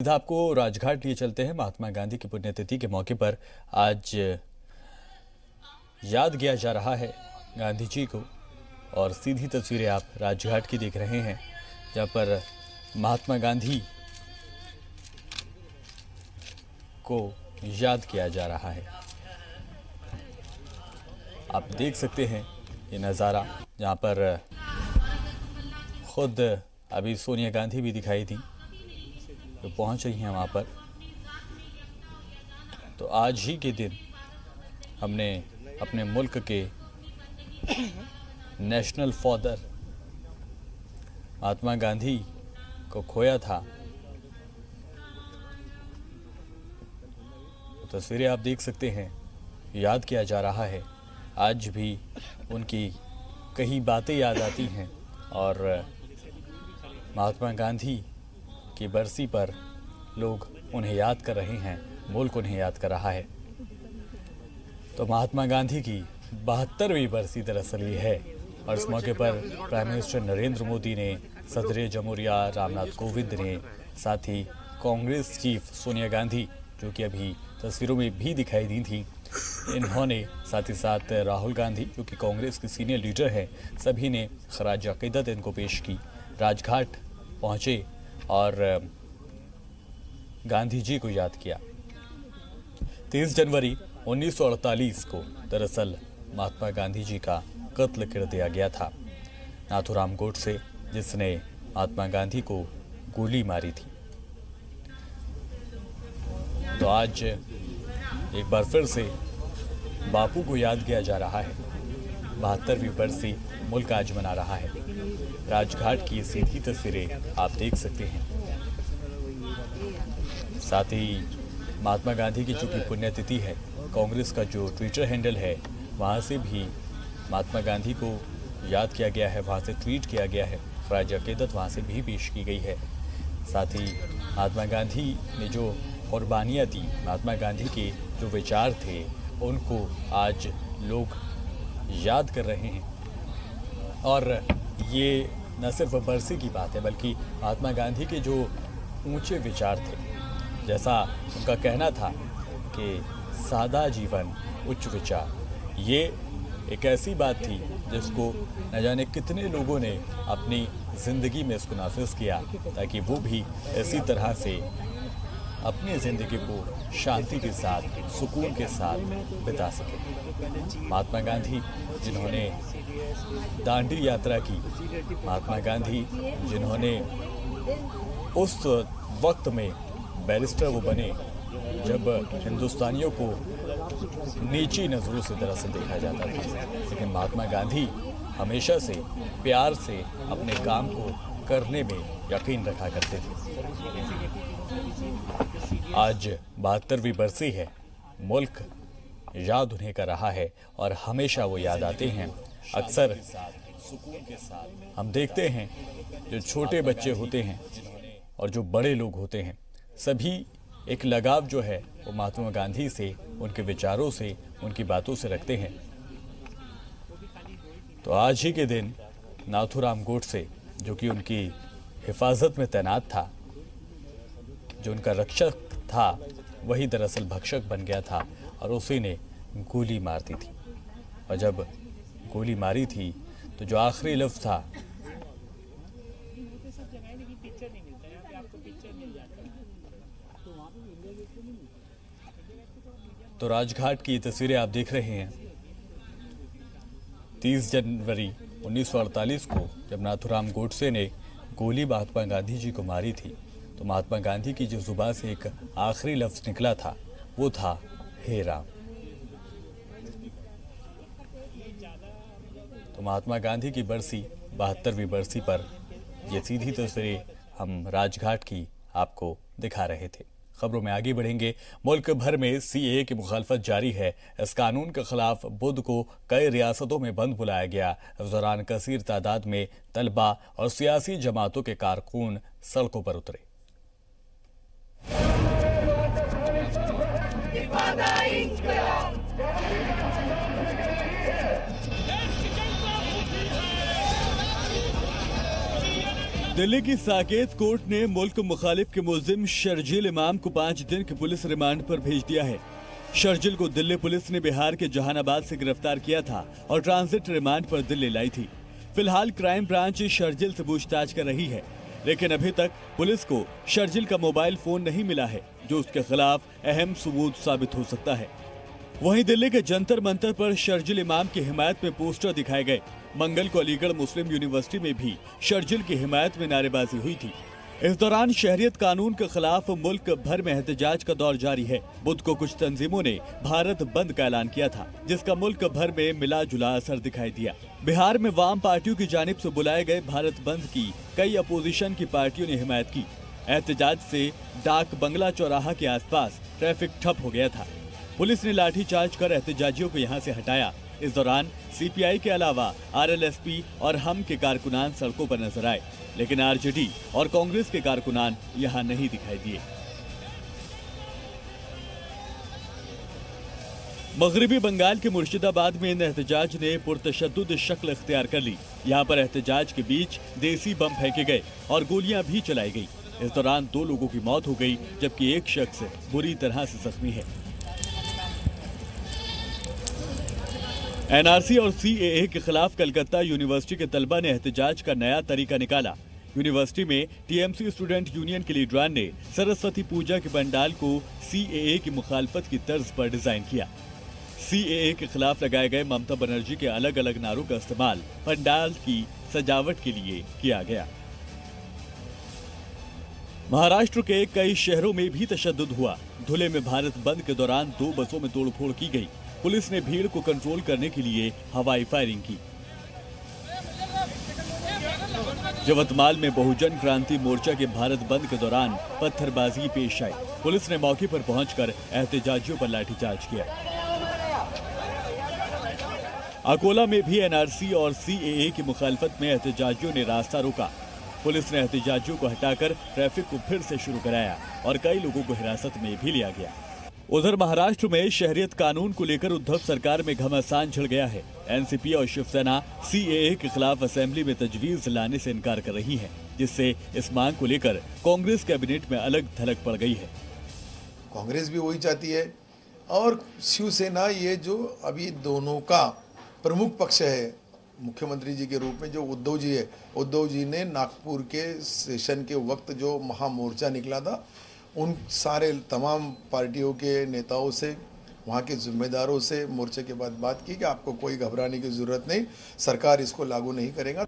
सीधा आपको राजघाट लिए चलते हैं। महात्मा गांधी की पुण्यतिथि के मौके पर आज याद किया जा रहा है गांधी जी को, और सीधी तस्वीरें आप राजघाट की देख रहे हैं, जहां पर महात्मा गांधी को याद किया जा रहा है। आप देख सकते हैं ये नज़ारा, जहां पर खुद अभी सोनिया गांधी भी दिखाई थी तो पहुंच रही हैं वहाँ पर। तो आज ही के दिन हमने अपने मुल्क के नेशनल फादर महात्मा गांधी को खोया था। तो तस्वीरें आप देख सकते हैं, याद किया जा रहा है। आज भी उनकी कई बातें याद आती हैं और महात्मा गांधी की बरसी पर लोग उन्हें याद कर रहे हैं, मुल्क उन्हें याद कर रहा है। तो महात्मा गांधी की 72वीं बरसी दरअसल ये है, और इस मौके पर प्राइम मिनिस्टर नरेंद्र मोदी ने, सदर जमहूरिया रामनाथ कोविंद ने, साथ ही कांग्रेस चीफ सोनिया गांधी, जो कि अभी तस्वीरों में भी दिखाई दी थी, इन्होंने साथ ही साथ राहुल गांधी, जो कि कांग्रेस के सीनियर लीडर हैं, सभी ने खराज अकीदत इनको पेश की, राजघाट पहुँचे और गांधी जी को याद किया। 30 जनवरी 1948 को दरअसल महात्मा गांधी जी का कत्ल कर दिया गया था नाथूराम गोडसे, जिसने महात्मा गांधी को गोली मारी थी। तो आज एक बार फिर से बापू को याद किया जा रहा है। 72वीं बरसी मुल्क आज मना रहा है। राजघाट की सीधी तस्वीरें आप देख सकते हैं। साथ ही महात्मा गांधी की चूंकि पुण्यतिथि है, कांग्रेस का जो ट्विटर हैंडल है वहां से भी महात्मा गांधी को याद किया गया है, वहां से ट्वीट किया गया है, खराज अकीदत वहां से भी पेश की गई है। साथ ही महात्मा गांधी ने जो कुर्बानियाँ दी, महात्मा गांधी के जो विचार थे, उनको आज लोग याद कर रहे हैं। और ये न सिर्फ बरसी की बात है, बल्कि महात्मा गांधी के जो ऊंचे विचार थे, जैसा उनका कहना था कि सादा जीवन उच्च विचार, ये एक ऐसी बात थी जिसको न जाने कितने लोगों ने अपनी ज़िंदगी में इसको नाफिज किया, ताकि वो भी इसी तरह से अपनी ज़िंदगी को शांति के साथ, सुकून के साथ बिता सके। महात्मा गांधी जिन्होंने दांडी यात्रा की, महात्मा गांधी जिन्होंने उस वक्त में बैरिस्टर वो बने जब हिंदुस्तानियों को नीची नज़रों से दरअसल देखा जाता था, लेकिन महात्मा गांधी हमेशा से प्यार से अपने काम को करने में यकीन रखा करते थे। आज 72वीं बरसी है, मुल्क याद उन्हें कर रहा है और हमेशा वो याद आते हैं। अक्सर हम देखते हैं जो छोटे बच्चे होते हैं और जो बड़े लोग होते हैं, सभी एक लगाव जो है वो महात्मा गांधी से, उनके विचारों से, उनकी बातों से रखते हैं। तो आज ही के दिन नाथूराम गोडसे, जो कि उनकी हिफाजत में तैनात था, जो उनका रक्षक था, वही दरअसल भक्षक बन गया था और उसी ने गोली मार दी थी। और जब गोली मारी थी तो जो आखिरी लफ्ज़ था, तो राजघाट की तस्वीरें आप देख रहे हैं। 30 जनवरी 1948 को जब नाथूराम गोडसे ने गोली महात्मा गांधी जी को मारी थी, तो महात्मा गांधी की जो जुबान से एक आखिरी लफ्ज़ निकला था वो था, हे राम। तो महात्मा गांधी की बरसी, 72वीं बरसी पर ये सीधी तस्वीरें हम राजघाट की आपको दिखा रहे थे। खबरों में आगे बढ़ेंगे। मुल्क भर में सीएए की मुखालफत जारी है। इस कानून के खिलाफ बुध को कई रियासतों में बंद बुलाया गया। इस दौरान कसीर तादाद में तलबा और सियासी जमातों के कारकुन सड़कों पर उतरे। दिल्ली की साकेत कोर्ट ने मुल्क मुखालिफ के मुल्जिम शर्जील इमाम को 5 दिन की पुलिस रिमांड पर भेज दिया है। शर्जील को दिल्ली पुलिस ने बिहार के जहानाबाद से गिरफ्तार किया था और ट्रांजिट रिमांड पर दिल्ली लाई थी। फिलहाल क्राइम ब्रांच शर्जील से पूछताछ कर रही है, लेकिन अभी तक पुलिस को शर्जील का मोबाइल फोन नहीं मिला है, जो उसके खिलाफ अहम सबूत साबित हो सकता है। वहीं दिल्ली के जंतर मंतर पर शर्जील इमाम की हिमायत में पोस्टर दिखाए गए। मंगल को अलीगढ़ मुस्लिम यूनिवर्सिटी में भी शर्जील की हिमायत में नारेबाजी हुई थी। इस दौरान शहरियत कानून के खिलाफ मुल्क भर में एहतजाज का दौर जारी है। बुध को कुछ तंजीमों ने भारत बंद का ऐलान किया था, जिसका मुल्क भर में मिला जुला असर दिखाई दिया। बिहार में वाम पार्टियों की जानिब से बुलाए गए भारत बंद की कई अपोजिशन की पार्टियों ने हिमायत की। एहतजाज से डाक बंगला चौराहा के आसपास ट्रैफिक ठप हो गया था। पुलिस ने लाठीचार्ज कर एहतजाजियों को यहां से हटाया। इस दौरान सीपीआई के अलावा आरएलएसपी और हम के कारकुनान सड़कों पर नजर आए, लेकिन आरजेडी और कांग्रेस के कारकुनान यहां नहीं दिखाई दिए। मगरिबी बंगाल के मुर्शिदाबाद में इन एहतजाज ने पुरतशद्दुद शक्ल इख्तियार कर ली। यहां पर एहतजाज के बीच देसी बम फेंके गए और गोलियां भी चलाई गई। इस दौरान 2 लोगों की मौत हो गई, जबकि एक शख्स बुरी तरह से जख्मी है। एनआरसी और सीएए के खिलाफ कलकत्ता यूनिवर्सिटी के तलबा ने एहतजाज का नया तरीका निकाला। यूनिवर्सिटी में टीएमसी स्टूडेंट यूनियन के लीडरान ने सरस्वती पूजा के पंडाल को सीएए की मुखालफत की तर्ज पर डिजाइन किया। सीएए के खिलाफ लगाए गए ममता बनर्जी के अलग अलग नारों का इस्तेमाल पंडाल की सजावट के लिए किया गया। महाराष्ट्र के कई शहरों में भी तशद्दुद हुआ। धुले में भारत बंद के दौरान 2 बसों में तोड़फोड़ की गई। पुलिस ने भीड़ को कंट्रोल करने के लिए हवाई फायरिंग की। यवतमाल में बहुजन क्रांति मोर्चा के भारत बंद के दौरान पत्थरबाजी पेश आई। पुलिस ने मौके पर पहुंचकर एहतजाजियों पर लाठीचार्ज किया। अकोला में भी एनआरसी और सीएए की मुखालफत में एहतजाजियों ने रास्ता रोका। पुलिस ने एहतजाजियों को हटाकर ट्रैफिक को फिर से शुरू कराया और कई लोगों को हिरासत में भी लिया गया। उधर महाराष्ट्र में शहरियत कानून को लेकर उद्धव सरकार में घमासान छिड़ गया है। एनसीपी और शिवसेना सीएए के खिलाफ असेंबली में तजवीज लाने से इनकार कर रही है, जिससे इस मांग को लेकर कांग्रेस कैबिनेट में अलग थलग पड़ गई है। कांग्रेस भी वही चाहती है और शिवसेना, ये जो अभी दोनों का प्रमुख पक्ष है मुख्यमंत्री जी के रूप में जो उद्धव जी है, उद्धव जी ने नागपुर के सेशन के वक्त जो महामोर्चा निकला था, उन सारे तमाम पार्टियों के नेताओं से, वहाँ के जिम्मेदारों से मोर्चे के बाद बात की कि आपको कोई घबराने की जरूरत नहीं, सरकार इसको लागू नहीं करेगा।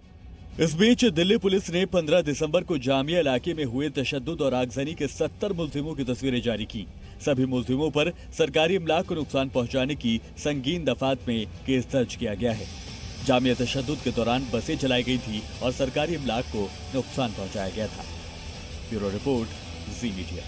इस बीच दिल्ली पुलिस ने 15 दिसंबर को जामिया इलाके में हुए तशद्दुद और आगजनी के 70 मुल्जिमों की तस्वीरें जारी की। सभी मुल्जिमों पर सरकारी इमलाक को नुकसान पहुंचाने की संगीन दफात में केस दर्ज किया गया है। जामिया तशद्दुद के दौरान बसें चलाई गई थी और सरकारी इमलाक को नुकसान पहुंचाया गया था। ब्यूरो रिपोर्ट, जी मीडिया।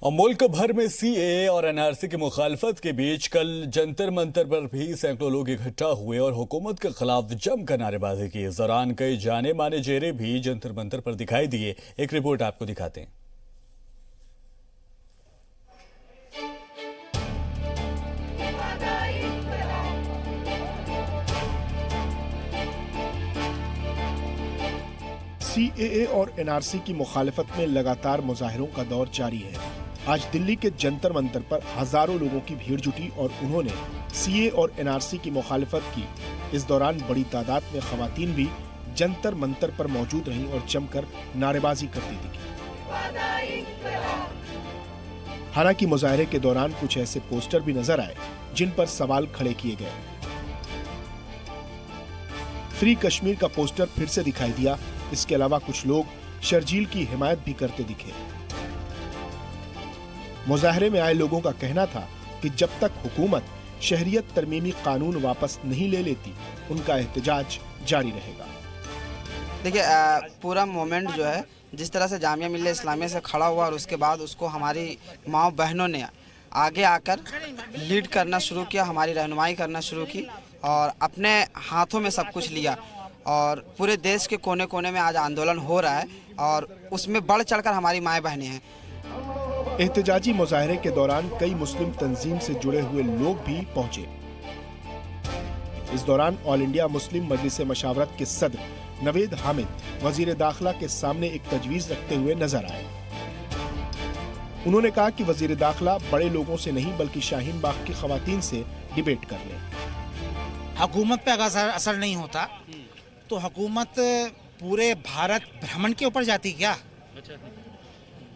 और मुल्क भर में सीएए और एनआरसी की मुखालफत के बीच कल जंतर मंतर पर भी सैकड़ों लोग इकट्ठा हुए और हुकूमत के खिलाफ जमकर नारेबाजी की। इस दौरान कई जाने माने चेहरे भी जंतर मंतर पर दिखाई दिए। एक रिपोर्ट आपको दिखाते हैं। सीएए और एनआरसी की मुखालफत में लगातार मुजाहिरों का दौर जारी है। आज दिल्ली के जंतर मंतर पर हजारों लोगों की भीड़ जुटी और उन्होंने सीएए और एनआरसी की मुखालफत की। इस दौरान बड़ी तादाद में खवातीन भी जंतर मंतर पर मौजूद रहीं और जमकर नारेबाजी करती दिखी। हालांकि मुजाहरे के दौरान कुछ ऐसे पोस्टर भी नजर आए जिन पर सवाल खड़े किए गए। फ्री कश्मीर का पोस्टर फिर से दिखाई दिया। इसके अलावा कुछ लोग शर्जील की हिमायत भी करते दिखे। मुजाहरे में आए लोगों का कहना था कि जब तक हुकूमत शहरियत तरमीमी कानून वापस नहीं ले लेती, उनका एहतजाज जारी रहेगा। देखिए, पूरा मोमेंट जो है जिस तरह से जामिया मिल्लिया इस्लामिया से खड़ा हुआ और उसके बाद उसको हमारी माँ बहनों ने आगे आकर लीड करना शुरू किया, हमारी रहनुमाई करना शुरू की और अपने हाथों में सब कुछ लिया और पूरे देश के कोने कोने में आज आंदोलन हो रहा है और उसमें बढ़ चढ़कर हमारी माएँ बहनें हैं। एहतजाजी मुजाहरे के दौरान कई मुस्लिम तंजीम से जुड़े हुए लोग भी पहुंचे। इस दौरान ऑल इंडिया मुस्लिम मजलिस मशावरत के सदर नवेद हामिद वजीर दाखिला के सामने एक तजवीज रखते हुए नजर आए। उन्होंने कहा कि वजीर दाखिला बड़े लोगों से नहीं बल्कि शाहीन बाग की खवातीन से डिबेट कर ले। हुकूमत पे अगर असर नहीं होता तो हुकूमत पूरे भारत भ्रमण के ऊपर जाती क्या?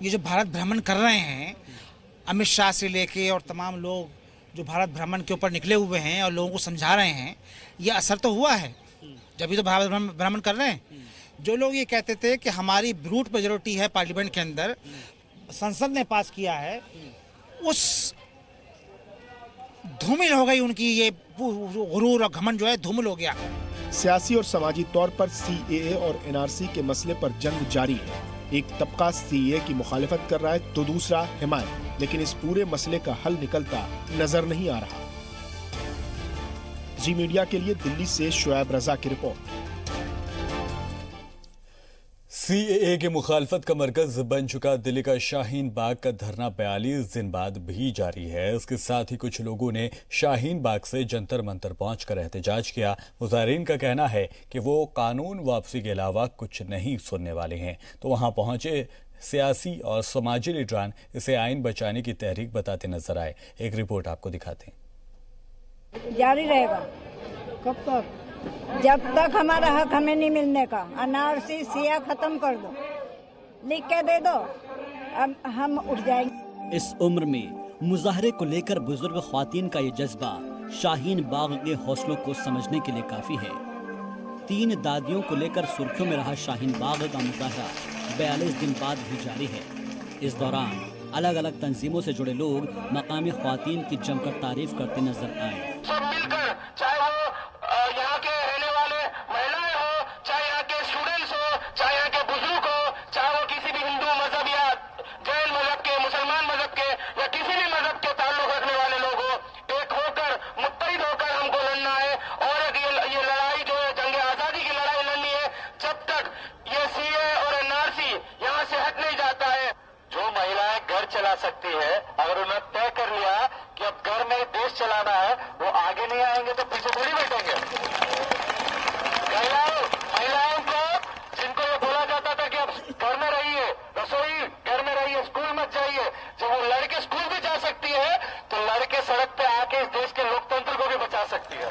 ये जो भारत भ्रमण कर रहे हैं अमित शाह से लेके और तमाम लोग जो भारत भ्रमण के ऊपर निकले हुए हैं और लोगों को समझा रहे हैं, ये असर तो हुआ है जब भी तो भारत भ्रमण कर रहे हैं। जो लोग ये कहते थे कि हमारी ब्रूट मेजोरिटी है पार्लियामेंट के अंदर, संसद ने पास किया है, उस धूमिल हो गई उनकी ये गुरूर और घमंड जो है धूमिल हो गया। सियासी और समाजी तौर पर CAA और NRC के मसले पर जंग जारी है। एक तबका CAA की मुखालिफत कर रहा है तो दूसरा हिमायत, लेकिन इस पूरे मसले का हल निकलता नजर नहीं आ रहा। जी मीडिया के लिए दिल्ली से शुएब रजा की रिपोर्ट। CAA के मुखालफत का मरकज बन चुका दिल्ली का शाहीन बाग का धरना 42 दिन बाद भी जारी है। इसके साथ ही कुछ लोगों ने शाहीन बाग से जंतर मंतर पहुंचकर एहतजाज किया। मुजाहिरीन का कहना है कि वो कानून वापसी के अलावा कुछ नहीं सुनने वाले हैं। तो वहां पहुंचे सियासी और समाजी लीडरान इसे आइन बचाने की तहरीक बताते नजर आए। एक रिपोर्ट आपको दिखाते हैं। जारी रहेगा कब तक? जब तक हमारा हक हमें नहीं मिलने का। NRC सिया खत्म कर दो, लिख के दे दो, अब हम उठ जाएंगे। इस उम्र में मुजाहरे को लेकर बुजुर्ग ख्वातीन का ये जज्बा शाहीन बाग के हौसलों को समझने के लिए काफी है। 3 दादियों को लेकर सुर्खियों में रहा शाहीन बाग का मुजाहरा 42 दिन बाद भी जारी है। इस दौरान अलग अलग तंजीमों से जुड़े लोग मकामी ख्वातीन की जमकर तारीफ करते नजर आए। सब मिलकर, चाहे वो यहाँ के रहने वाले महिलाएं हो, चाहे यहाँ के स्टूडेंट्स हो, चाहे यहाँ के बुजुर्ग हो, चाहे वो किसी भी हिंदू मजहब या जैन मजहब के, मुसलमान मजहब के या किसी भी मजहब के ताल्लुक रखने वाले लोग हो, एक होकर मुत्तहिद होकर हमको लड़ना है। और ये लड़ाई जो है जंग आजादी की लड़ाई लड़नी है जब तक ये CAA और NRC यहाँ से हट नहीं जाता है। जो महिलाएं घर चला सकती है, अगर उन्होंने तय कर लिया कि अब घर में देश चलाना है, वो आगे नहीं आएंगे तो पीछे थोड़ी बैठेंगे। महिलाओं को जिनको ये बोला जाता था कि अब घर में रहिए, रसोई घर में रहिए, स्कूल मत जाइए, जब वो लड़के स्कूल भी जा सकती है तो लड़के सड़क पे आके इस देश के लोकतंत्र को भी बचा सकती है।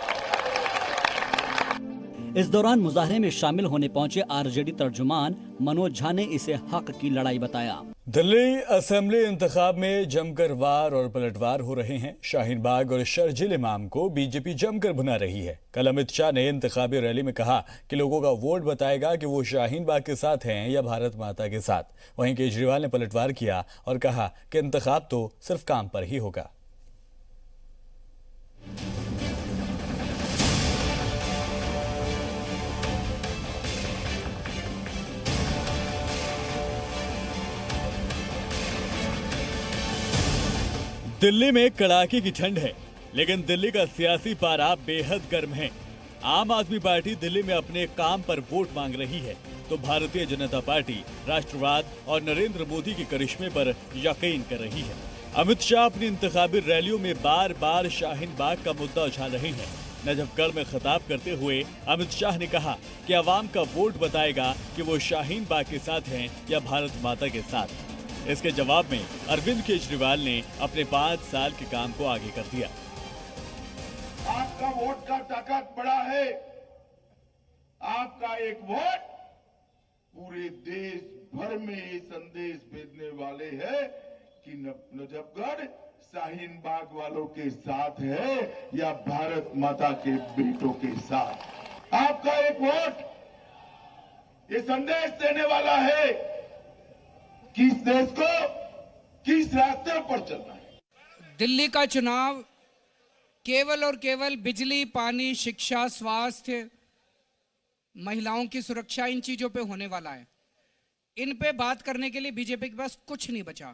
इस दौरान मुजाहरे में शामिल होने पहुंचे RJD तर्जुमान मनोज झा ने इसे हक की लड़ाई बताया। दिल्ली असेंबली इंतखाब में जमकर वार और पलटवार हो रहे हैं। शाहीन बाग और शर्जिल इमाम को बीजेपी जमकर भुना रही है। कल अमित शाह ने इंतखाबी रैली में कहा कि लोगों का वोट बताएगा कि वो शाहीन बाग के साथ हैं या भारत माता के साथ। वहीं केजरीवाल ने पलटवार किया और कहा कि इंतखाब तो सिर्फ काम पर ही होगा। दिल्ली में कड़ाके की ठंड है, लेकिन दिल्ली का सियासी पारा बेहद गर्म है। आम आदमी पार्टी दिल्ली में अपने काम पर वोट मांग रही है, तो भारतीय जनता पार्टी राष्ट्रवाद और नरेंद्र मोदी के करिश्मे पर यकीन कर रही है। अमित शाह अपनी इंतखाबी रैलियों में बार बार शाहीन बाग का मुद्दा उछाल रहे हैं। नजफगढ़ में खिताब करते हुए अमित शाह ने कहा कि आवाम का वोट बताएगा कि वो शाहीन बाग के साथ हैं या भारत माता के साथ। इसके जवाब में अरविंद केजरीवाल ने अपने 5 साल के काम को आगे कर दिया। आपका वोट का ताकत बड़ा है। आपका एक वोट पूरे देश भर में ये संदेश भेजने वाले हैं कि नजफगढ़ शाहीन बाग वालों के साथ है या भारत माता के बेटों के साथ। आपका एक वोट ये संदेश देने वाला है किस देश को किस रास्ते पर चलना है। दिल्ली का चुनाव केवल और केवल बिजली, पानी, शिक्षा, स्वास्थ्य, महिलाओं की सुरक्षा, इन चीजों पे होने वाला है। इन पे बात करने के लिए बीजेपी के पास कुछ नहीं बचा।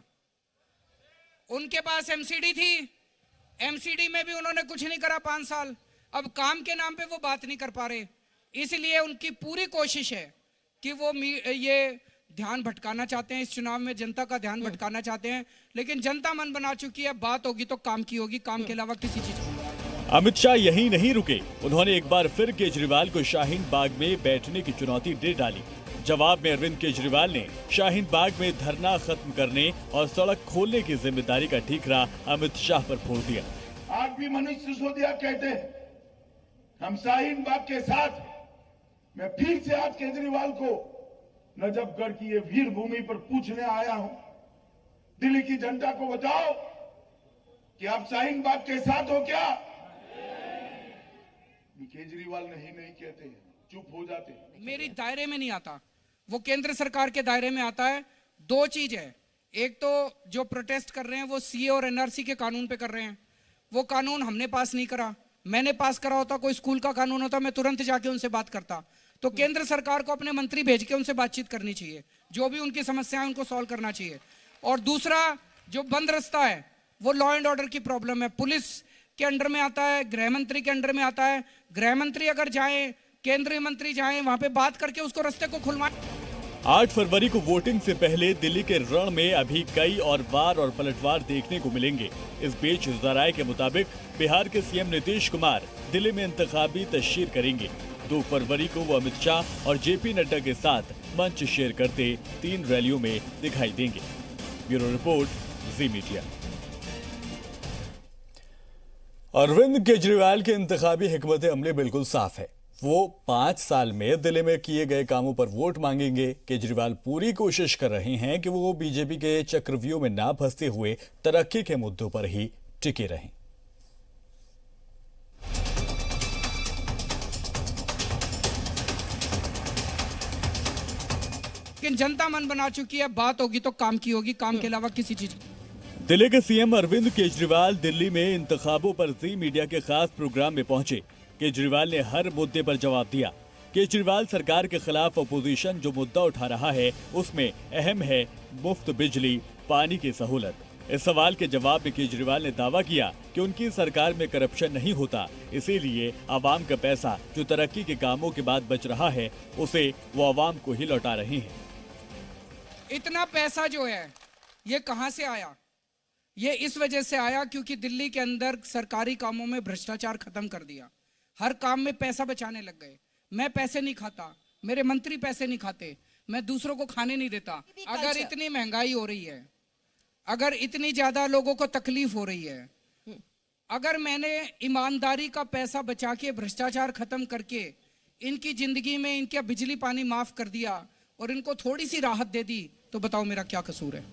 उनके पास MCD थी, MCD में भी उन्होंने कुछ नहीं करा 5 साल। अब काम के नाम पे वो बात नहीं कर पा रहे, इसलिए उनकी पूरी कोशिश है कि वो ये ध्यान भटकाना चाहते हैं। इस चुनाव में जनता का ध्यान भटकाना चाहते हैं, लेकिन जनता मन बना चुकी है। बात होगी तो काम की होगी, काम के अलावा किसी चीज की। अमित शाह यहीं नहीं रुके, उन्होंने एक बार फिर केजरीवाल को शाहीन बाग में बैठने की चुनौती दे डाली। जवाब में अरविंद केजरीवाल ने शाहीन बाग में धरना खत्म करने और सड़क खोलने की जिम्मेदारी का ठीकरा अमित शाह पर फोड़ दिया। आज भी मनीष सिसोदिया कहते हैं हम शाहीन बाग के साथ। मैं फिर से आज केजरीवाल को नजफगढ़ की ये वीर भूमि पर पूछने आया हूं, दिल्ली की जनता को बताओ कि आप शाहीन बाग के साथ हो क्या? केजरीवाल नहीं कहते हैं, चुप हो जाते हैं। मेरी दायरे में नहीं आता, वो केंद्र सरकार के दायरे में आता है। दो चीज है, एक तो जो प्रोटेस्ट कर रहे हैं वो सीए और एनआरसी के कानून पे कर रहे हैं। वो कानून हमने पास नहीं करा, मैंने पास करा होता, कोई स्कूल का कानून होता, मैं तुरंत जाके उनसे बात करता। तो केंद्र सरकार को अपने मंत्री भेज के उनसे बातचीत करनी चाहिए, जो भी उनकी समस्याएं उनको सॉल्व करना चाहिए। और दूसरा जो बंद रास्ता है वो लॉ एंड ऑर्डर की प्रॉब्लम है, पुलिस के अंडर में आता है, गृह मंत्री के अंडर में आता है। गृह मंत्री अगर जाए, केंद्रीय मंत्री जाए, वहां पे बात करके उसको रास्ते को खुलवाएं। 8 फरवरी को वोटिंग से पहले दिल्ली के रण में अभी कई और वार और पलटवार देखने को मिलेंगे। इस बीच जराये के मुताबिक बिहार के सीएम नीतीश कुमार दिल्ली में इंतखाबी तशरीर करेंगे। 2 फरवरी को वो अमित शाह और जेपी नड्डा के साथ मंच शेयर करते 3 रैलियों में दिखाई देंगे। ब्यूरो रिपोर्ट, जी मीडिया। अरविंद केजरीवाल के इंतखाबी हिकमत अमली बिल्कुल साफ है। वो 5 साल में दिल्ली में किए गए कामों पर वोट मांगेंगे। केजरीवाल पूरी कोशिश कर रहे हैं कि वो बीजेपी के चक्रव्यूह में ना फंसते हुए तरक्की के मुद्दों पर ही टिके रहें। लेकिन जनता मन बना चुकी है, बात होगी तो काम की होगी, काम के अलावा किसी चीज। दिल्ली के सीएम अरविंद केजरीवाल दिल्ली में इंतखाबों पर जी मीडिया के खास प्रोग्राम में पहुंचे। केजरीवाल ने हर मुद्दे पर जवाब दिया। केजरीवाल सरकार के खिलाफ अपोजिशन जो मुद्दा उठा रहा है उसमें अहम है मुफ्त बिजली पानी की सहूलत। इस सवाल के जवाब में केजरीवाल ने दावा किया कि उनकी सरकार में करप्शन नहीं होता, इसीलिए आवाम का पैसा जो तरक्की के कामों के बाद बच रहा है उसे वो आवाम को ही लौटा रहे हैं। इतना पैसा जो है ये कहां से आया? ये इस वजह से आया क्योंकि दिल्ली के अंदर सरकारी कामों में भ्रष्टाचार खत्म कर दिया। हर काम में पैसा बचाने लग गए। मैं पैसे नहीं खाता, मेरे मंत्री पैसे नहीं खाते, मैं दूसरों को खाने नहीं देता। अगर इतनी महंगाई हो रही है, अगर इतनी ज्यादा लोगों को तकलीफ हो रही है, अगर मैंने ईमानदारी का पैसा बचा के भ्रष्टाचार खत्म करके इनकी जिंदगी में इनका बिजली पानी माफ कर दिया और इनको थोड़ी सी राहत दे दी, तो बताओ मेरा क्या कसूर है?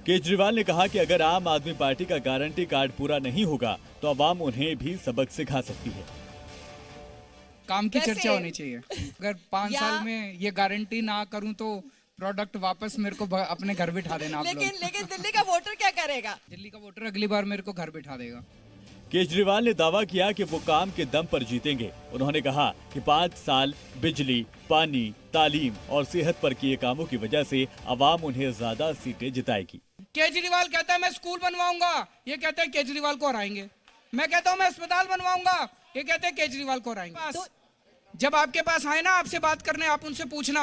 केजरीवाल ने कहा कि अगर आम आदमी पार्टी का गारंटी कार्ड पूरा नहीं होगा तो अवाम उन्हें भी सबक सिखा सकती है। काम की चर्चा होनी चाहिए। अगर 5 साल में ये गारंटी ना करूं तो प्रोडक्ट वापस मेरे को अपने घर बिठा देना आप लोग। लेकिन दिल्ली का वोटर क्या करेगा? दिल्ली का वोटर अगली बार मेरे को घर बिठा देगा। केजरीवाल ने दावा किया कि वो काम के दम पर जीतेंगे। उन्होंने कहा कि 5 साल बिजली, पानी, तालीम और सेहत पर किए कामों की वजह से अवाम उन्हें ज्यादा सीटें जिताएगी। केजरीवाल कहता है मैं स्कूल बनवाऊंगा, ये कहते हैं केजरीवाल को हराएंगे। मैं कहता हूं मैं अस्पताल बनवाऊंगा, ये कहते हैं केजरीवाल को हराएंगे। जब आपके पास आए ना आपसे बात करने, आप उनसे पूछना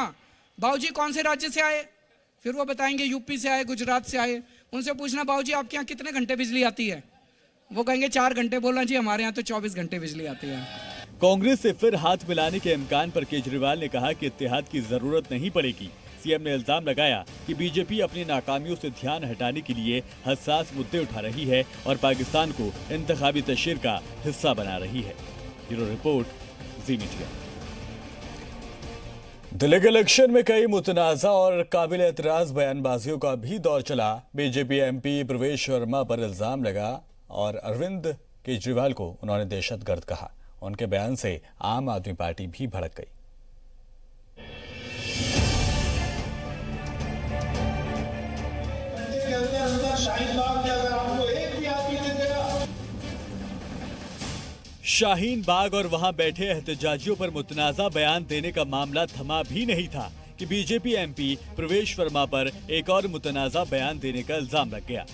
बाबूजी कौन से राज्य से आए, फिर वो बताएंगे यूपी से आए, गुजरात से आए। उनसे पूछना बाबूजी आपके यहाँ कितने घंटे बिजली आती है, वो कहेंगे 4 घंटे। बोलना जी हमारे यहाँ तो 24 घंटे बिजली आती है। कांग्रेस से फिर हाथ मिलाने के इम्कान पर केजरीवाल ने कहा कि इत्तेहाद की जरूरत नहीं पड़ेगी। सीएम ने इल्जाम लगाया कि बीजेपी अपनी नाकामियों से ध्यान हटाने के लिए हसास मुद्दे उठा रही है और पाकिस्तान को इंतखाबी तशरीर का हिस्सा बना रही है। ब्यूरो रिपोर्ट, जी मीडिया। दिल्ली के इलेक्शन में कई मुतनाज़ा और काबिल एतराज बयानबाजियों का भी दौर चला। बीजेपी एमपी प्रवेश वर्मा पर इल्जाम लगा और अरविंद केजरीवाल को उन्होंने दहशतगर्द कहा। उनके बयान से आम आदमी पार्टी भी भड़क गई। शाहीन बाग और वहां बैठे एहतजाजियों पर मुतनाज़ा बयान देने का मामला थमा भी नहीं था कि बीजेपी एमपी प्रवेश वर्मा पर एक और मुतनाज़ा बयान देने का इल्जाम लग गया।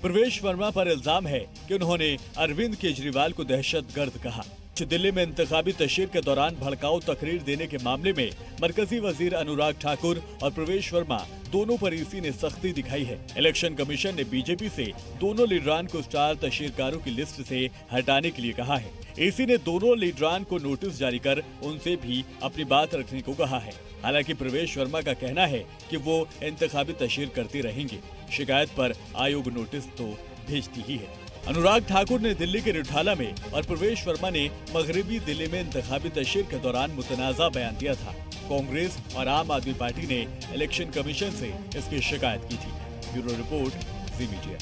प्रवेश वर्मा पर इल्जाम है कि उन्होंने अरविंद केजरीवाल को दहशतगर्द कहा। दिल्ली में इंतखाबी तशहीर के दौरान भड़काऊ तकरीर देने के मामले में मरकजी वजीर अनुराग ठाकुर और प्रवेश वर्मा दोनों पर ईसी ने सख्ती दिखाई है। इलेक्शन कमीशन ने बीजेपी से दोनों लीडरान को स्टार तशहीरकारों की लिस्ट से हटाने के लिए कहा है। ईसी ने दोनों लीडरान को नोटिस जारी कर उनसे भी अपनी बात रखने को कहा है। हालांकि प्रवेश वर्मा का कहना है कि वो इंतखाबी तशहीर करते रहेंगे। शिकायत पर आयोग नोटिस तो भेजती ही है। अनुराग ठाकुर ने दिल्ली के रिठाला में और प्रवेश वर्मा ने मगरबी दिल्ली में इंतखाबी तशहीर के दौरान मुतनाज़ा बयान दिया था। कांग्रेस और आम आदमी पार्टी ने इलेक्शन कमीशन से इसकी शिकायत की थी। ब्यूरो रिपोर्ट, जी मीडिया।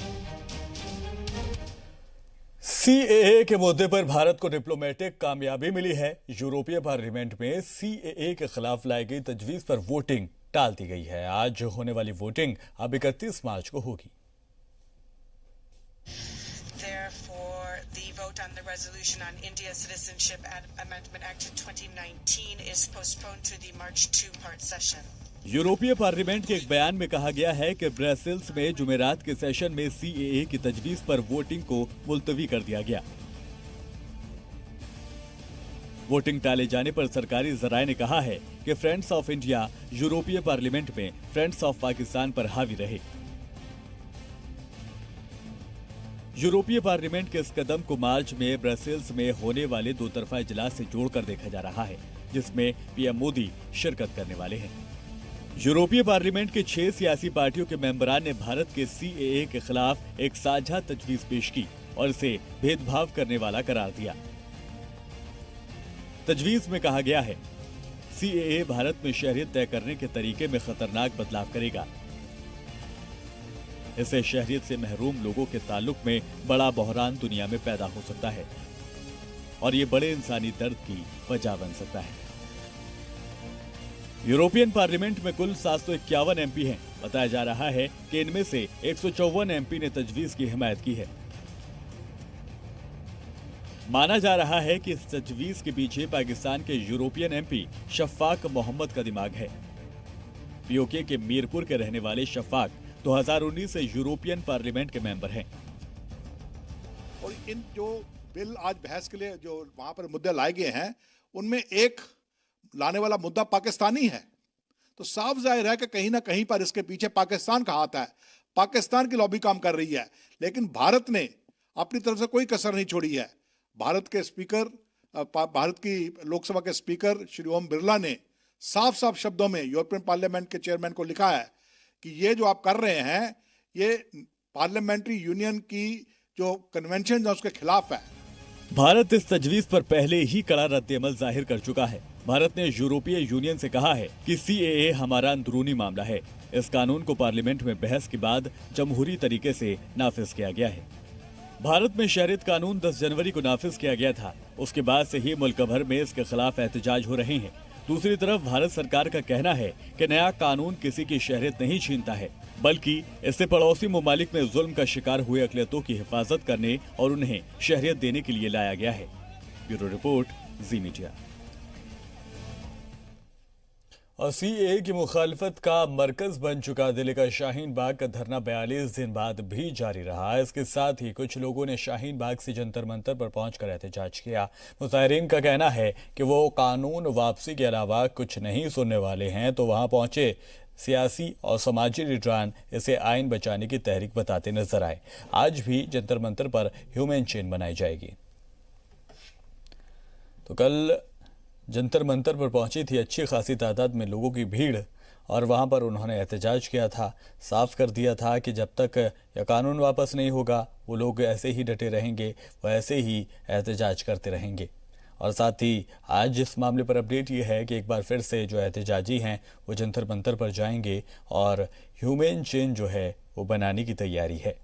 सीएए के मुद्दे पर भारत को डिप्लोमेटिक कामयाबी मिली है। यूरोपीय पार्लियामेंट में सीएए के खिलाफ लाई गई तजवीज पर वोटिंग टाल दी गई है। आज होने वाली वोटिंग अब 31 मार्च को होगी। Therefore, the vote on the resolution on India Citizenship Amendment Act 2019 is postponed to the March 2 part session. यूरोपीय पार्लियामेंट के एक बयान में कहा गया है कि ब्रसेल्स में जुमेरात के सेशन में सीएए की तजवीज पर वोटिंग को मुलतवी कर दिया गया। वोटिंग टाले जाने पर सरकारी जराये ने कहा है कि फ्रेंड्स ऑफ इंडिया यूरोपीय पार्लियामेंट में फ्रेंड्स ऑफ पाकिस्तान पर हावी रहे। यूरोपीय पार्लियामेंट के इस कदम को मार्च में ब्रसेल्स में होने वाले दो तरफा इजलास से जोड़कर देखा जा रहा है, जिसमें पीएम मोदी शिरकत करने वाले हैं। यूरोपीय पार्लियामेंट के 6 सियासी पार्टियों के मेंबरान ने भारत के सीएए के खिलाफ एक साझा तजवीज पेश की और इसे भेदभाव करने वाला करार दिया। तजवीज में कहा गया है, सीएए भारत में शहरियत तय करने के तरीके में खतरनाक बदलाव करेगा। इससे शहरियत से महरूम लोगों के ताल्लुक में बड़ा बहरान दुनिया में पैदा हो सकता है और ये बड़े इंसानी दर्द की वजह बन सकता है। यूरोपियन पार्लियामेंट में कुल 751 एमपी हैं। बताया जा रहा है कि इनमें से 154 एमपी ने तजवीज की हिमायत की है। माना जा रहा है कि इस तजवीज के पीछे पाकिस्तान के यूरोपियन एमपी शफाक मोहम्मद का दिमाग है। पीओके के मीरपुर के रहने वाले शफाक 2019 से यूरोपियन पार्लियामेंट के मेंबर हैं। और इन जो बिल आज बहस के लिए जो वहां पर मुद्दे लाए गए हैं, उनमें एक लाने वाला मुद्दा पाकिस्तानी है। तो साफ जाहिर है कि कहीं ना कहीं पर इसके पीछे पाकिस्तान का हाथ है। पाकिस्तान की लॉबी काम कर रही है, लेकिन भारत ने अपनी तरफ से कोई कसर नहीं छोड़ी है। भारत के स्पीकर, भारत की लोकसभा के स्पीकर श्री ओम बिरला ने साफ साफ शब्दों में यूरोपियन पार्लियामेंट के चेयरमैन को लिखा है कि ये जो आप कर रहे हैं, ये पार्लियामेंट्री यूनियन की जो कन्वेंशन है उसके खिलाफ है। भारत इस तजवीज पर पहले ही कड़ा रद्द-ए-अमल जाहिर कर चुका है। भारत ने यूरोपीय यूनियन से कहा है कि सीएए हमारा अंदरूनी मामला है। इस कानून को पार्लियामेंट में बहस के बाद जमहूरी तरीके से नाफिज किया गया है। भारत में शहरियत कानून 10 जनवरी को नाफिज किया गया था। उसके बाद से ही मुल्क भर में इसके खिलाफ एहतजाज हो रहे हैं। दूसरी तरफ भारत सरकार का कहना है कि नया कानून किसी की शहरियत नहीं छीनता है, बल्कि इससे पड़ोसी ममालिक में जुल्म का शिकार हुए अकलियतों की हिफाजत करने और उन्हें शहरियत देने के लिए लाया गया है। ब्यूरो रिपोर्ट, जी मीडिया। और सीएए की मुखालफत का मरकज बन चुका दिल्ली का शाहीन बाग का धरना 42 दिन बाद भी जारी रहा। इसके साथ ही कुछ लोगों ने शाहीन बाग से जंतर मंतर पर पहुंचकर एहतजाज किया। मुजाहिरीन का कहना है कि वो कानून वापसी के अलावा कुछ नहीं सुनने वाले हैं, तो वहां पहुंचे सियासी और समाजी लीडरान इसे आइन बचाने की तहरीक बताते नजर आए। आज भी जंतर मंतर पर ह्यूमन चेन बनाई जाएगी। तो कल जंतर मंतर पर पहुंची थी अच्छी खासी तादाद में लोगों की भीड़ और वहां पर उन्होंने एहतजाज किया था। साफ कर दिया था कि जब तक यह कानून वापस नहीं होगा वो लोग ऐसे ही डटे रहेंगे, वो ऐसे ही एहतजाज करते रहेंगे। और साथ ही आज इस मामले पर अपडेट ये है कि एक बार फिर से जो एहतजाजी हैं वो जंतर मंतर पर जाएंगे और ह्यूमन चेन जो है वो बनाने की तैयारी है।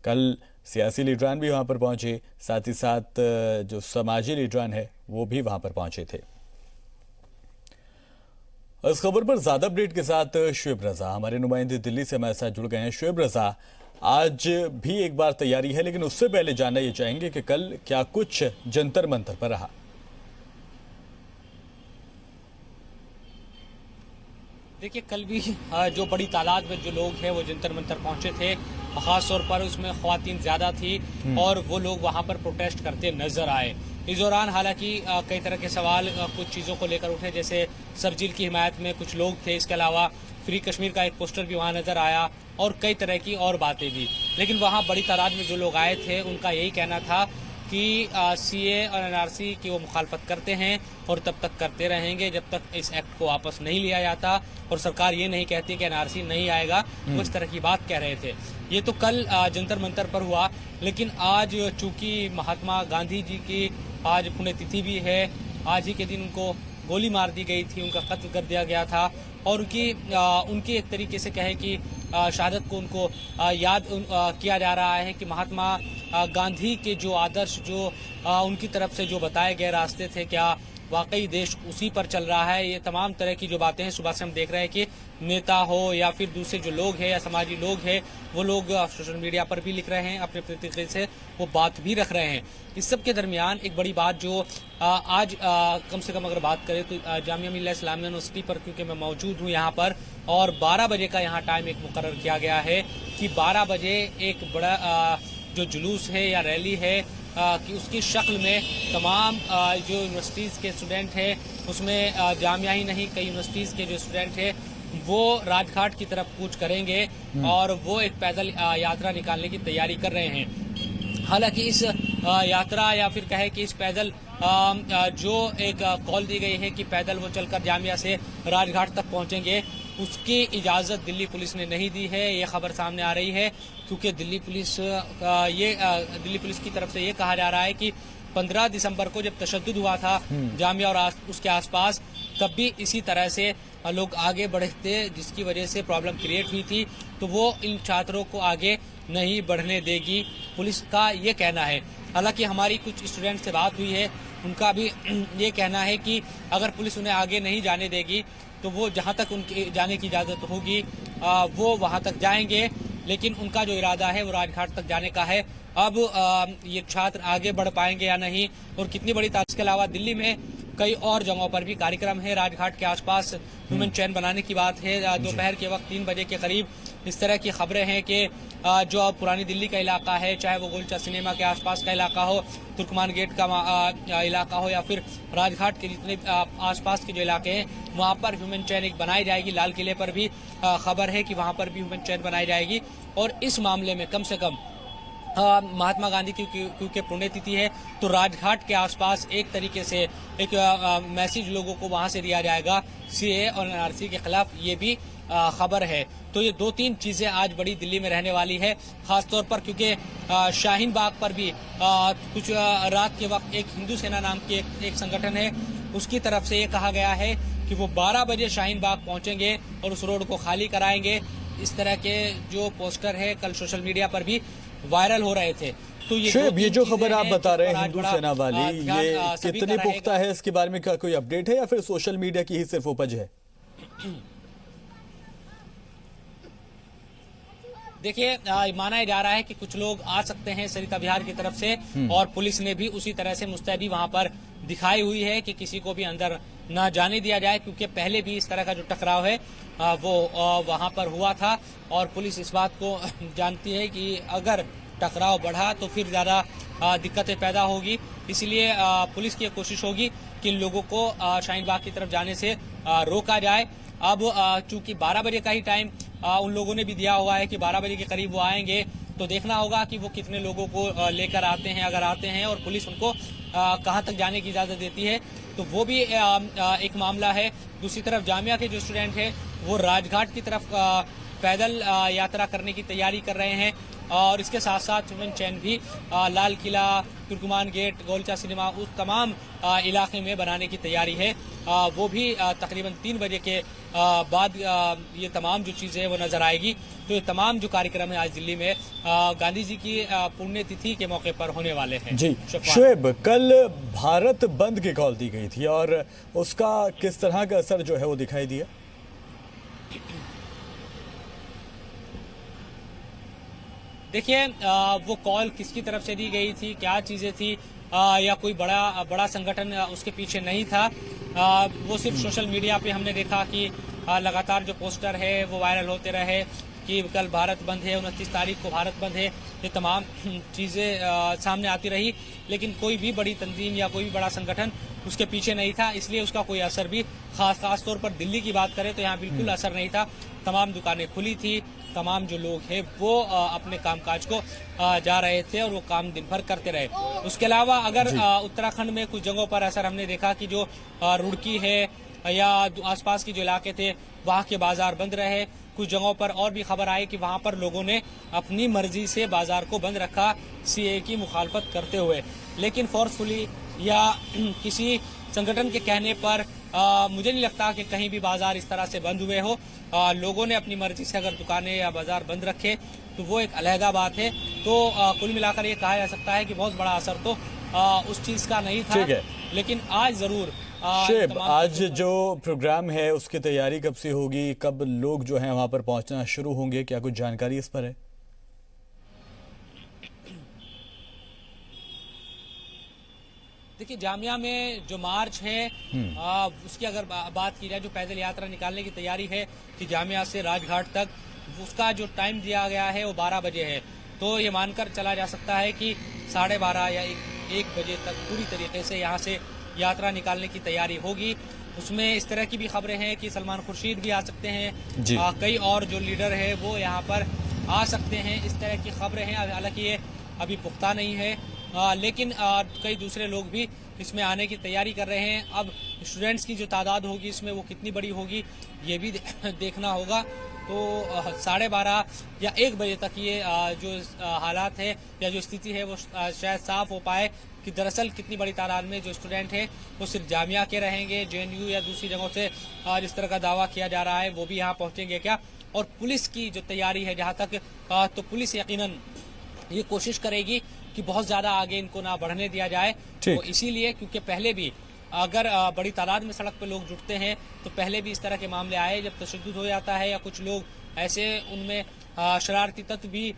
कल सियासी लीडरान भी वहां पर पहुंचे, साथ ही साथ जो समाजी लीडरान है वो भी वहां पर पहुंचे थे। इस खबर पर ज्यादा अपडेट के साथ शुएब रजा हमारे नुमाइंदे दिल्ली से हमारे साथ जुड़ गए हैं। शुएब रजा, आज भी एक बार तैयारी है, लेकिन उससे पहले जानना ये चाहेंगे कि कल क्या कुछ जंतर मंतर पर रहा। देखिए, कल भी जो बड़ी तादाद में जो लोग हैं वो जंतर मंतर पहुंचे थे। खास तौर पर उसमें ख्वातीन ज्यादा थी और वो लोग वहां पर प्रोटेस्ट करते नजर आए। इस दौरान हालांकि कई तरह के सवाल कुछ चीज़ों को लेकर उठे, जैसे सरजील की हिमायत में कुछ लोग थे, इसके अलावा फ्री कश्मीर का एक पोस्टर भी वहाँ नज़र आया और कई तरह की और बातें भी। लेकिन वहाँ बड़ी तादाद में जो लोग आए थे उनका यही कहना था कि सीए और एनआरसी की वो मुखालफत करते हैं और तब तक करते रहेंगे जब तक इस एक्ट को वापस नहीं लिया जाता और सरकार ये नहीं कहती कि एनआरसी नहीं आएगा। वो इस तरह की बात कह रहे थे। ये तो कल जंतर मंतर पर हुआ, लेकिन आज चूंकि महात्मा गांधी जी की आज पुण्यतिथि भी है, आज ही के दिन उनको गोली मार दी गई थी, उनका कत्ल कर दिया गया था और उनकी एक तरीके से कहे कि शहादत को उनको याद किया जा रहा है कि महात्मा गांधी के जो आदर्श जो उनकी तरफ से जो बताए गए रास्ते थे, क्या वाकई देश उसी पर चल रहा है। ये तमाम तरह की जो बातें हैं सुबह से हम देख रहे हैं कि नेता हो या फिर दूसरे जो लोग हैं या समाजी लोग हैं वो लोग सोशल मीडिया पर भी लिख रहे हैं, अपने प्रतिक्रिया से वो बात भी रख रहे हैं। इस सब के दरमियान एक बड़ी बात जो आज कम से कम अगर बात करें तो जामिया मिल्लिया इस्लामिया यूनिवर्सिटी पर, क्योंकि मैं मौजूद हूँ यहाँ पर और 12 बजे का यहाँ टाइम एक मुकर्रर किया गया है कि 12 बजे एक बड़ा जो जुलूस है या रैली है कि उसकी शक्ल में तमाम जो यूनिवर्सिटीज़ के स्टूडेंट हैं, उसमें जामिया ही नहीं कई यूनिवर्सिटीज़ के जो स्टूडेंट हैं वो राजघाट की तरफ कूच करेंगे और वो एक पैदल यात्रा निकालने की तैयारी कर रहे हैं। हालांकि इस यात्रा या फिर कहे कि इस पैदल जो एक कॉल दी गई है कि पैदल वो चलकर जामिया से राजघाट तक पहुंचेंगे, उसकी इजाज़त दिल्ली पुलिस ने नहीं दी है। ये खबर सामने आ रही है क्योंकि दिल्ली पुलिस की तरफ से ये कहा जा रहा है कि 15 दिसंबर को जब तशद्दुद हुआ था जामिया और उसके आसपास, तब भी इसी तरह से लोग आगे बढ़े थे, जिसकी वजह से प्रॉब्लम क्रिएट हुई थी। तो वो इन छात्रों को आगे नहीं बढ़ने देगी, पुलिस का ये कहना है। हालांकि हमारी कुछ स्टूडेंट से बात हुई है, उनका भी ये कहना है कि अगर पुलिस उन्हें आगे नहीं जाने देगी तो वो जहां तक उनके जाने की इजाज़त होगी वो वहां तक जाएंगे, लेकिन उनका जो इरादा है वो राजघाट तक जाने का है। अब ये छात्र आगे बढ़ पाएंगे या नहीं और कितनी बड़ी तादाद, इसके अलावा दिल्ली में कई और जगहों पर भी कार्यक्रम है। राजघाट के आसपास ह्यूमन चैन बनाने की बात है। दोपहर के वक्त 3 बजे के करीब इस तरह की खबरें हैं कि जो पुरानी दिल्ली का इलाका है, चाहे वो गोलचा सिनेमा के आसपास का इलाका हो, तुर्कमान गेट का इलाका हो या फिर राजघाट के जितने आसपास के जो इलाके हैं वहाँ पर ह्यूमन चैन एक बनाई जाएगी। लाल किले पर भी खबर है कि वहाँ पर भी ह्यूमन चैन बनाई जाएगी और इस मामले में कम से कम महात्मा गांधी की क्योंकि पुण्यतिथि है तो राजघाट के आसपास एक तरीके से एक मैसेज लोगों को वहां से दिया जाएगा सीए और एनआरसी के खिलाफ, ये भी खबर है। तो ये 2-3 चीजें आज बड़ी दिल्ली में रहने वाली है, खासतौर पर क्योंकि शाहीन बाग पर भी कुछ रात के वक्त एक हिंदू सेना नाम की एक संगठन है, उसकी तरफ से ये कहा गया है कि वो 12 बजे शाहीन बाग पहुंचेंगे और उस रोड को खाली कराएंगे। इस तरह के जो पोस्टर है कल सोशल मीडिया पर भी वायरल हो रहे थे। तो ये जो खबर आप बता रहे हैं हिंदू सेना वाली, ये कितनी पुख्ता है, इसके बारे में क्या कोई अपडेट है या फिर सोशल मीडिया की ही सिर्फ उपज है? देखिए, माना जा रहा है कि कुछ लोग आ सकते हैं सरिता विहार की तरफ से और पुलिस ने भी उसी तरह से मुस्तैदी वहां पर दिखाई हुई है कि किसी को भी अंदर न जाने दिया जाए, क्योंकि पहले भी इस तरह का जो टकराव है वो वहां पर हुआ था और पुलिस इस बात को जानती है कि अगर टकराव बढ़ा तो फिर ज़्यादा दिक्कतें पैदा होगी। इसलिए पुलिस की कोशिश होगी कि लोगों को शाहीन बाग की तरफ जाने से रोका जाए। अब चूंकि 12 बजे का ही टाइम उन लोगों ने भी दिया हुआ है कि 12 बजे के करीब वो आएंगे, तो देखना होगा कि वो कितने लोगों को लेकर आते हैं, अगर आते हैं और पुलिस उनको कहां तक जाने की इजाज़त देती है तो वो भी एक मामला है। दूसरी तरफ जामिया के जो स्टूडेंट हैं वो राजघाट की तरफ पैदल यात्रा करने की तैयारी कर रहे हैं और इसके साथ साथ ह्यूमन चैन भी लाल किला, तुर्कमान गेट, गोलचा सिनेमा, उस तमाम इलाके में बनाने की तैयारी है। वो भी तकरीबन 3 बजे के बाद ये तमाम जो चीज़ें हैं वो नज़र आएगी। तो ये तमाम जो कार्यक्रम है आज दिल्ली में गांधी जी की पुण्यतिथि के मौके पर होने वाले हैं। जी शुएब, कल भारत बंद की कॉल दी गई थी और उसका किस तरह का असर जो है वो दिखाई दिया? देखिए, वो कॉल किसकी तरफ से दी गई थी, क्या चीज़ें थी या कोई बड़ा संगठन उसके पीछे नहीं था। वो सिर्फ सोशल मीडिया पे हमने देखा कि लगातार जो पोस्टर है वो वायरल होते रहे कि कल भारत बंद है, 29 तारीख को भारत बंद है, ये तमाम चीज़ें सामने आती रही, लेकिन कोई भी बड़ी तंजीम या कोई भी बड़ा संगठन उसके पीछे नहीं था, इसलिए उसका कोई असर भी खास तौर पर दिल्ली की बात करें तो यहाँ बिल्कुल असर नहीं था। तमाम दुकानें खुली थी, तमाम जो लोग हैं वो अपने कामकाज को जा रहे थे और वो काम दिन भर करते रहे। उसके अलावा अगर उत्तराखंड में कुछ जगहों पर असर हमने देखा कि जो रुड़की है या आसपास के जो इलाके थे वहाँ के बाजार बंद रहे। कुछ जगहों पर और भी खबर आई कि वहाँ पर लोगों ने अपनी मर्जी से बाजार को बंद रखा सीए की मुखालफत करते हुए, लेकिन फोर्सफुली या किसी संगठन के कहने पर मुझे नहीं लगता कि कहीं भी बाजार इस तरह से बंद हुए हो। लोगों ने अपनी मर्जी से अगर दुकानें या बाजार बंद रखे तो वो एक अलहदा बात है। तो कुल मिलाकर ये कहा जा सकता है कि बहुत बड़ा असर तो उस चीज का नहीं था, लेकिन आज जरूर शुएब, आज जो प्रोग्राम है उसकी तैयारी कब से होगी, कब लोग जो हैं वहां पर पहुंचना शुरू होंगे, क्या कुछ जानकारी इस पर है? देखिए, जामिया में जो मार्च है उसकी अगर बात की जाए, जो पैदल यात्रा निकालने की तैयारी है कि जामिया से राजघाट तक, उसका जो टाइम दिया गया है वो 12 बजे है। तो ये मानकर चला जा सकता है कि 12:30 या 1 बजे तक पूरी तरीके से यहाँ से यात्रा निकालने की तैयारी होगी। उसमें इस तरह की भी खबरें हैं कि सलमान खुर्शीद भी आ सकते हैं, कई और जो लीडर है वो यहाँ पर आ सकते हैं, इस तरह की खबरें हैं। हालांकि ये अभी पुख्ता नहीं है, लेकिन कई दूसरे लोग भी इसमें आने की तैयारी कर रहे हैं। अब स्टूडेंट्स की जो तादाद होगी इसमें वो कितनी बड़ी होगी ये भी देखना होगा। तो 12:30 या 1 बजे तक ये जो हालात है या जो स्थिति है वो शायद साफ हो पाए कि दरअसल कितनी बड़ी तादाद में जो स्टूडेंट है वो सिर्फ जामिया के रहेंगे, जेएनयू या दूसरी जगहों से जिस तरह का दावा किया जा रहा है वो भी यहाँ पहुँचेंगे क्या। और पुलिस की जो तैयारी है जहाँ तक, तो पुलिस यकीनन ये कोशिश करेगी कि बहुत ज़्यादा आगे इनको ना बढ़ने दिया जाए। तो इसीलिए, क्योंकि पहले भी अगर बड़ी तादाद में सड़क पे लोग जुटते हैं तो पहले भी इस तरह के मामले आए जब तशद्दुद हो जाता है या कुछ लोग ऐसे उनमें शरारती तत्व भी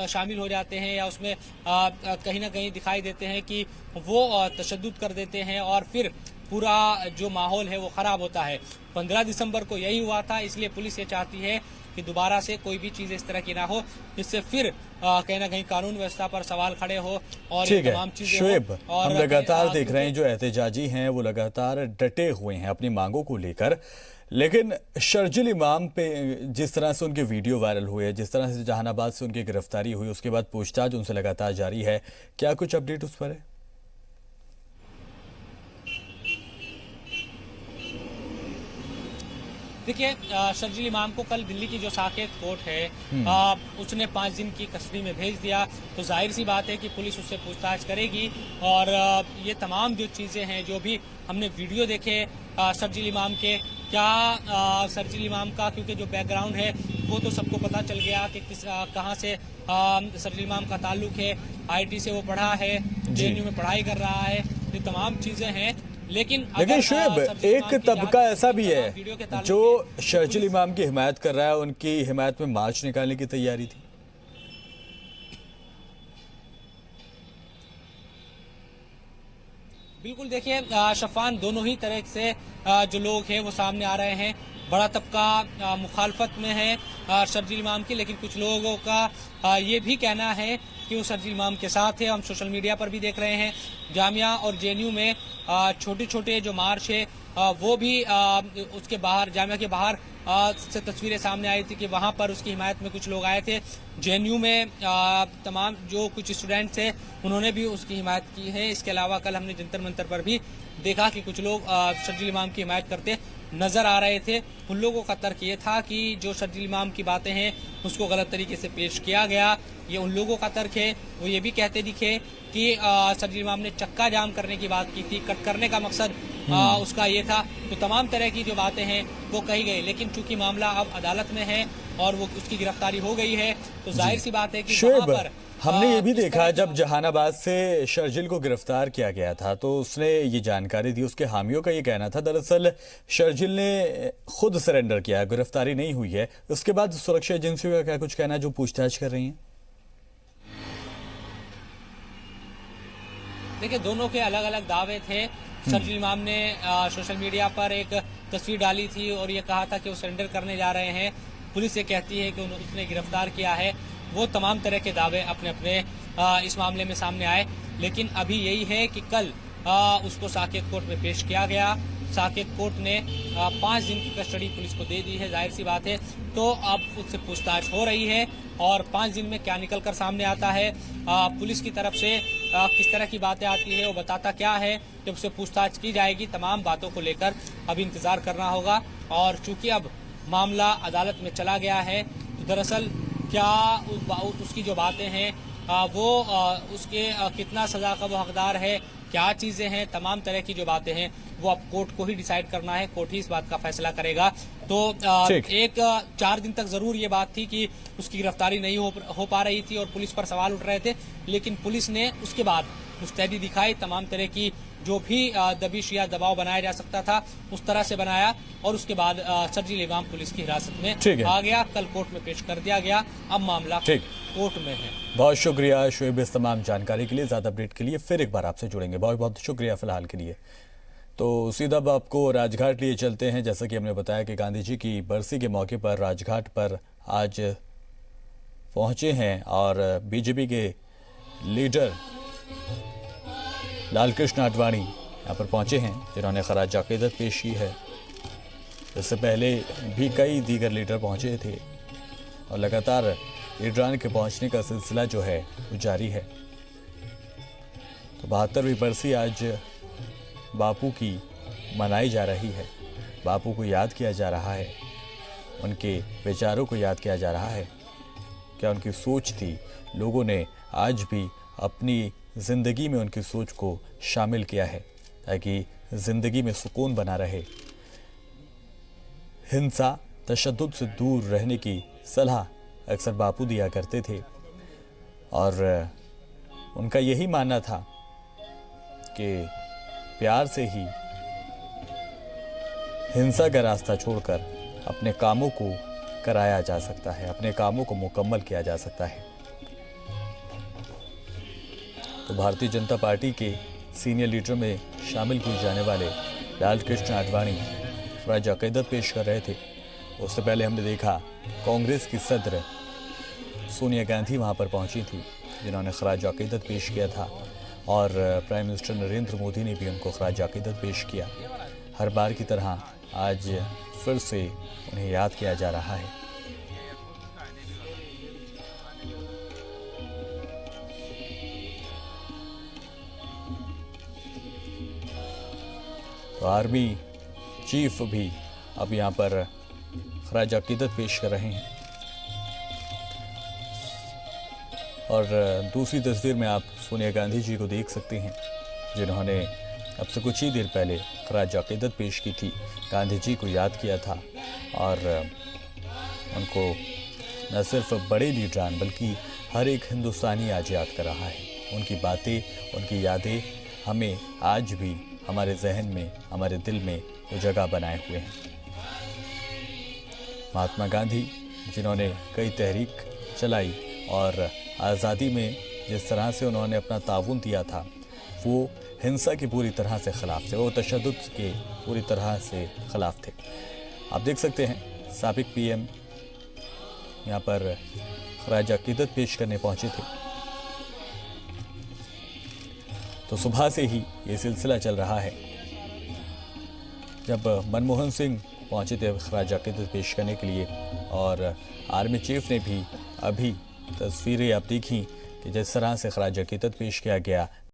शामिल हो जाते हैं या उसमें कहीं ना कहीं दिखाई देते हैं कि वो तशद्दुद कर देते हैं और फिर पूरा जो माहौल है वो ख़राब होता है। 15 दिसंबर को यही हुआ था, इसलिए पुलिस ये चाहती है कि दोबारा से कोई भी चीज़ इस तरह की ना हो जिससे फिर कहीं ना कहीं कानून व्यवस्था पर सवाल खड़े हो और तमाम चीजें। शुएब, हम लगातार देख रहे हैं जो एहतजाजी हैं वो लगातार डटे हुए हैं अपनी मांगों को लेकर, लेकिन शर्जिल इमाम पे जिस तरह से उनके वीडियो वायरल हुए, जिस तरह से जहानाबाद से उनकी गिरफ्तारी हुई, उसके बाद पूछताछ उनसे लगातार जारी है, क्या कुछ अपडेट उस पर है? देखिए, शर्जिल इमाम को कल दिल्ली की जो साकेत कोर्ट है उसने 5 दिन की कस्टडी में भेज दिया। तो जाहिर सी बात है कि पुलिस उससे पूछताछ करेगी और ये तमाम जो चीज़ें हैं, जो भी हमने वीडियो देखे शर्जिल इमाम के, क्या शर्जिल इमाम का क्योंकि जो बैकग्राउंड है वो तो सबको पता चल गया कि किस कहाँ से शर्जिल इमाम का ताल्लुक है। IIT से वो पढ़ा है, जेएनयू में पढ़ाई कर रहा है, ये तमाम चीज़ें हैं। लेकिन शुएब, एक तबका ऐसा भी है जो शर्जिल इमाम की हिमायत कर रहा है, उनकी हिमायत में मार्च निकालने की तैयारी थी। बिल्कुल, देखिए शफान, दोनों ही तरह से जो लोग हैं वो सामने आ रहे हैं। बड़ा तबका मुखालफत में है शर्जिल इमाम की, लेकिन कुछ लोगों का ये भी कहना है कि वो शर्जिल इमाम के साथ है। हम सोशल मीडिया पर भी देख रहे हैं, जामिया और जेएनयू में छोटे छोटे जो मार्च है वो भी उसके बाहर, जामिया के बाहर से तस्वीरें सामने आई थी कि वहाँ पर उसकी हिमायत में कुछ लोग आए थे। जेएनयू में तमाम जो कुछ स्टूडेंट्स थे उन्होंने भी उसकी हिमायत की है। इसके अलावा कल हमने जंतर मंतर पर भी देखा कि कुछ लोग शर्जिल इमाम की हिमायत करते नजर आ रहे थे। उन लोगों का तर्क ये था कि जो शर्जिल इमाम की बातें हैं उसको गलत तरीके से पेश किया गया। ये उन लोगों का तर्क है। वो ये भी कहते दिखे कि शर्जिल इमाम ने चक्का जाम करने की बात की थी, कट करने का मकसद उसका ये था। तो तमाम तरह की जो बातें हैं वो कही गई, लेकिन चूंकि मामला अब अदालत में है और वो उसकी गिरफ्तारी हो गई है तो जाहिर सी बात है कि वहाँ पर हमने ये भी देखा जब जहानाबाद से शर्जिल को गिरफ्तार किया गया था तो उसने ये जानकारी दी। उसके हामियों का ये कहना था दरअसल शर्जिल ने खुद सरेंडर किया, गिरफ्तारी नहीं हुई है। उसके बाद सुरक्षा एजेंसियों का क्या कुछ कहना है जो पूछताछ कर रही हैं? देखिए, दोनों के अलग अलग दावे थे। शर्जिल इमाम ने सोशल मीडिया पर एक तस्वीर डाली थी और ये कहा था कि वो सरेंडर करने जा रहे हैं। पुलिस ये कहती है कि उसने गिरफ्तार किया है, वो तमाम तरह के दावे अपने अपने इस मामले में सामने आए। लेकिन अभी यही है कि कल उसको साकेत कोर्ट में पेश किया गया। साकेत कोर्ट ने 5 दिन की कस्टडी पुलिस को दे दी है। जाहिर सी बात है, तो अब उससे पूछताछ हो रही है और 5 दिन में क्या निकल कर सामने आता है, पुलिस की तरफ से किस तरह की बातें आती है, वो बताता क्या है, जब उससे पूछताछ की जाएगी। तमाम बातों को लेकर अब इंतजार करना होगा। और चूंकि अब मामला अदालत में चला गया है, तो दरअसल क्या उसकी जो बातें हैं वो उसके कितना सजा का वो हकदार है, क्या चीजें हैं, तमाम तरह की जो बातें हैं वो अब कोर्ट को ही डिसाइड करना है। कोर्ट ही इस बात का फैसला करेगा। तो एक 4 दिन तक जरूर ये बात थी कि उसकी गिरफ्तारी नहीं हो पा रही थी और पुलिस पर सवाल उठ रहे थे, लेकिन पुलिस ने उसके बाद मुस्तैदी दिखाई, तमाम तरह की जो भी दबिश या दबाव बनाया जा सकता था उस तरह से बनाया और उसके बाद सर्जिल इमाम पुलिस की हिरासत में आ गया। कल कोर्ट में पेश कर दिया गया। अब मामला कोर्ट में है। बहुत शुक्रिया शुएब, इस तमाम जानकारी के लिए। ज्यादा अपडेट के लिए फिर एक बार आपसे जुड़ेंगे। बहुत बहुत शुक्रिया फिलहाल के लिए। तो सीधा अब आपको राजघाट लिए चलते हैं। जैसा कि हमने बताया कि गांधी जी की बरसी के मौके पर राजघाट पर आज पहुंचे हैं और बीजेपी के लीडर लालकृष्ण आडवाणी यहाँ पर पहुंचे हैं, जिन्होंने खराज अकीदत पेश की है। इससे पहले भी कई दीगर लीडर पहुंचे थे और लगातार लीडरान के पहुंचने का सिलसिला जो है वो जारी है। तो 72वीं बरसी आज बापू की मनाई जा रही है। बापू को याद किया जा रहा है, उनके विचारों को याद किया जा रहा है। क्या उनकी सोच थी, लोगों ने आज भी अपनी ज़िंदगी में उनकी सोच को शामिल किया है ताकि ज़िंदगी में सुकून बना रहे। हिंसा तशद्दुद से दूर रहने की सलाह अक्सर बापू दिया करते थे और उनका यही मानना था कि प्यार से ही हिंसा का रास्ता छोड़कर अपने कामों को कराया जा सकता है, अपने कामों को मुकम्मल किया जा सकता है। तो भारतीय जनता पार्टी के सीनियर लीडर में शामिल किए जाने वाले लालकृष्ण आडवाणी खराज अकीदत पेश कर रहे थे। उससे पहले हमने देखा कांग्रेस की सदर सोनिया गांधी वहां पर पहुंची थी, जिन्होंने खराज अकीदत पेश किया था और प्राइम मिनिस्टर नरेंद्र मोदी ने भी उनको खराज अकीदत पेश किया। हर बार की तरह आज फिर से उन्हें याद किया जा रहा है। तो आर्मी चीफ भी अब यहाँ पर खराज अकीदत पेश कर रहे हैं और दूसरी तस्वीर में आप सोनिया गांधी जी को देख सकते हैं, जिन्होंने अब से कुछ ही देर पहले खराज अकीदत पेश की थी, गांधी जी को याद किया था और उनको न सिर्फ बड़े लीडरान बल्कि हर एक हिंदुस्तानी आज याद कर रहा है। उनकी बातें, उनकी यादें हमें आज भी हमारे जहन में, हमारे दिल में वो जगह बनाए हुए हैं। महात्मा गांधी जिन्होंने कई तहरीक चलाई और आज़ादी में जिस तरह से उन्होंने अपना ताउन दिया था, वो हिंसा के पूरी तरह से ख़िलाफ़ थे, वो तशद्दुद के पूरी तरह से ख़िलाफ़ थे। आप देख सकते हैं साबिक पीएम यहाँ पर खराज अकीदत पेश करने पहुँचे थे। तो सुबह से ही ये सिलसिला चल रहा है। जब मनमोहन सिंह पहुंचे थे खराज अकीदत पेश करने के लिए और आर्मी चीफ ने भी अभी तस्वीरें आप देखी कि जिस तरह से खराज अकीदत पेश किया गया,